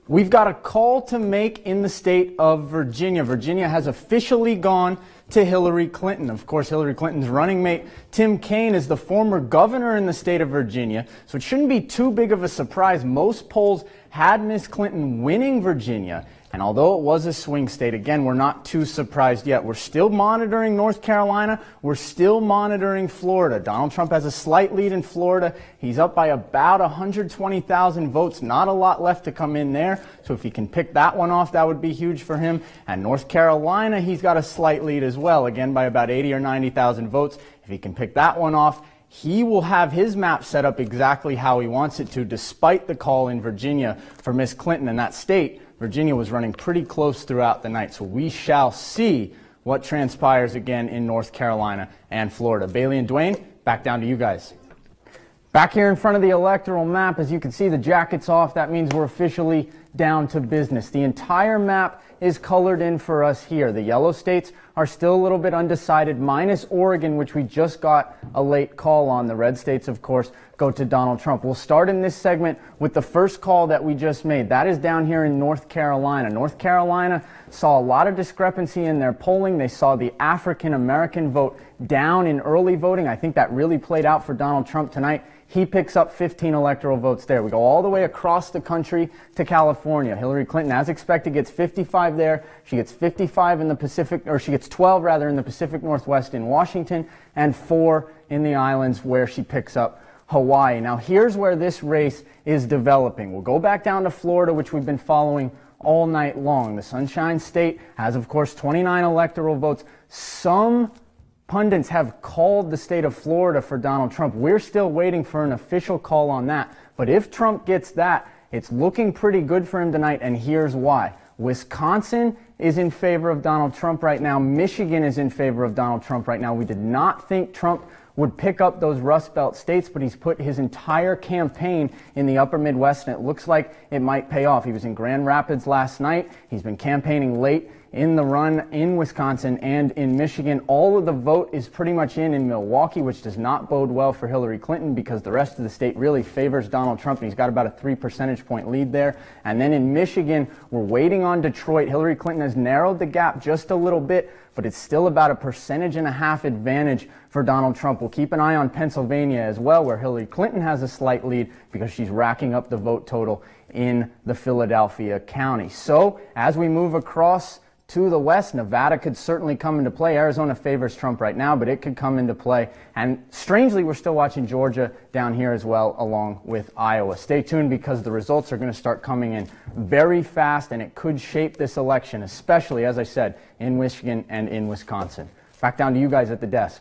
We've got a call to make in the state of Virginia. Virginia has officially gone to Hillary Clinton. Of course, Hillary Clinton's running mate, Tim Kaine, is the former governor in the state of Virginia, so it shouldn't be too big of a surprise. Most polls had Miss Clinton winning Virginia, and although it was a swing state, again, we're not too surprised yet. We're still monitoring North Carolina. We're still monitoring Florida. Donald Trump has a slight lead in Florida. He's up by about 120,000 votes. Not a lot left to come in there. So if he can pick that one off, that would be huge for him. And North Carolina, he's got a slight lead as well, again by about 80 or 90,000 votes. If he can pick that one off, he will have his map set up exactly how he wants it to, despite the call in Virginia for Miss Clinton in that state. Virginia was running pretty close throughout the night, so we shall see what transpires again in North Carolina and Florida. Bailey and Dwayne, back down to you guys. Back here in front of the electoral map, as you can see, the jacket's off. That means we're officially down to business. The entire map is colored in for us here. The yellow states are still a little bit undecided, minus Oregon, which we just got a late call on. The red states, of course, go to Donald Trump. We'll start in this segment with the first call that we just made. That is down here in North Carolina. North Carolina saw a lot of discrepancy in their polling. They saw the African-American vote down in early voting. I think that really played out for Donald Trump tonight. He picks up 15 electoral votes there. We go all the way across the country to California. Hillary Clinton, as expected, gets 55 there. She gets 55 in the Pacific, or she gets 12 rather in the Pacific Northwest in Washington, and 4 in the islands where she picks up Hawaii. Now here's where this race is developing. We'll go back down to Florida, which we've been following all night long. The Sunshine State has, of course, 29 electoral votes. Some pundits have called the state of Florida for Donald Trump. We're still waiting for an official call on that. But if Trump gets that, it's looking pretty good for him tonight, and here's why. Wisconsin is in favor of Donald Trump right now. Michigan is in favor of Donald Trump right now. We did not think Trump would pick up those Rust Belt states, but he's put his entire campaign in the upper Midwest, and it looks like it might pay off. He was in Grand Rapids last night. He's been campaigning late in the run in Wisconsin and in Michigan. All of the vote is pretty much in Milwaukee, which does not bode well for Hillary Clinton because the rest of the state really favors Donald Trump, and he's got about a 3 percentage point lead there. And then in Michigan, we're waiting on Detroit. Hillary Clinton has narrowed the gap just a little bit, but it's still about a 1.5% advantage for Donald Trump. We'll keep an eye on Pennsylvania as well, where Hillary Clinton has a slight lead because she's racking up the vote total in the Philadelphia county. So as we move across to the west, Nevada could certainly come into play. Arizona favors Trump right now, but it could come into play. And strangely, we're still watching Georgia down here as well, along with Iowa. Stay tuned because the results are going to start coming in very fast, and it could shape this election, especially, as I said, in Michigan and in Wisconsin. Back down to you guys at the desk.